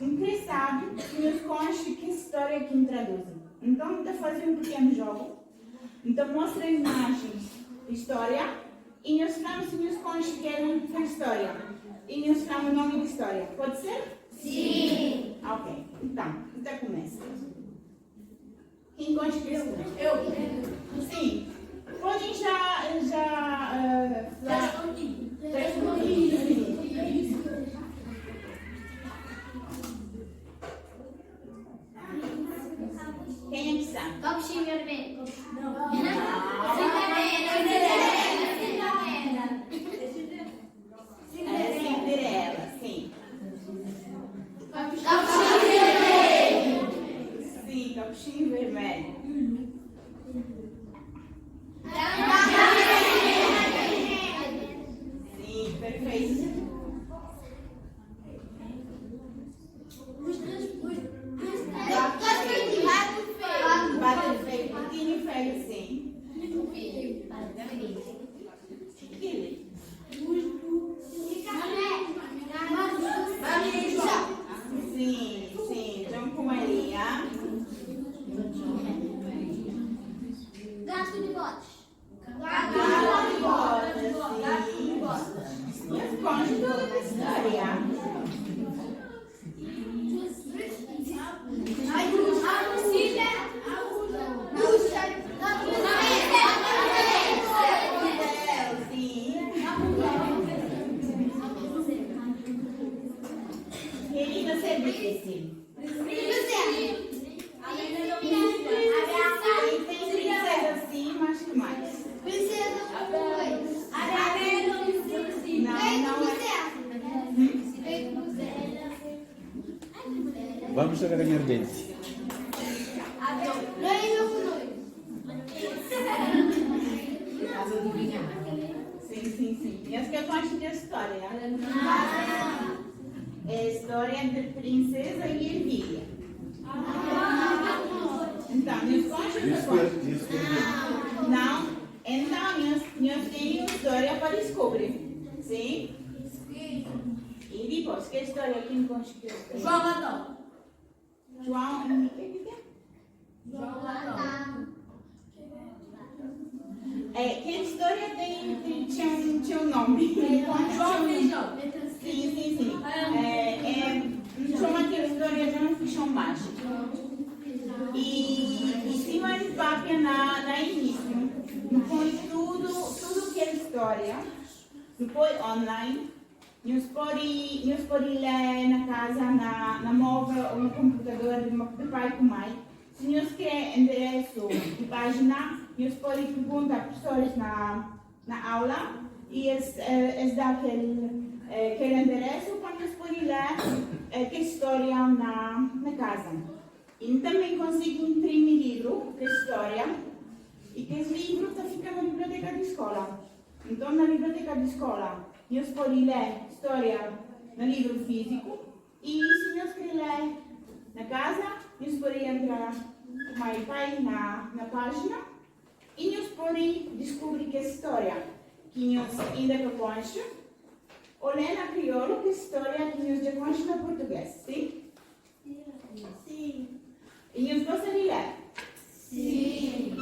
interessado que nos conte que história que traduzem. Então, vamos fazer um pequeno jogo. Então, mostra imagens de história e nós falamos se nos conte que é uma história. E nós falamos o nome da história. Pode ser? Sim. Ok. Então começa. Quem conte que história? Eu. Sim. Podem já Respondi. Quem é que sabe? Capuchinho vermelho. Não. Cinderela, sim. Capuchinho vermelho. Sim, capuchinho vermelho. Sim, perfeito. Gato feio, pouquinho feio, sim. Aquele. Sim, João com Maria. Gato de bote. Gato de botas, sim. E as conte toda a história. Querida serviço. Tem princesa sim, mas que mais? Vamos a ganhar dente. Sim. E as que eu conto de história? É a história de princesa e ervilha. Então, nos conte Não. Então, nós temos uma história para descobrir. Sim? E depois, que história quem conta que história? João Adão. João, o que é? João Adão. Que história tinha um nome? João Feijão. Sim. Chama aquela história de uma ficção mágica. E se uma página na início, depois tudo que é história, depois online, nós podemos ler na casa, na móvel ou no computador de pai com mãe. Se nós queremos endereço de página, nós podemos perguntar a professores na aula e eles dão aquele endereço para nós podemos ler que história na casa. E também consigo imprimir livro de história e que esse livro fica na biblioteca da escola. Então, na biblioteca da escola, nós podemos ler história no livro físico e se nós queremos ler na casa, nós podemos entrar com o pai na página e nós podemos descobrir que história que nós ainda conhecemos ou ler na crioulo que história que nós já conhecemos na português, sim? Sim. E nós gostamos de ler? Sim.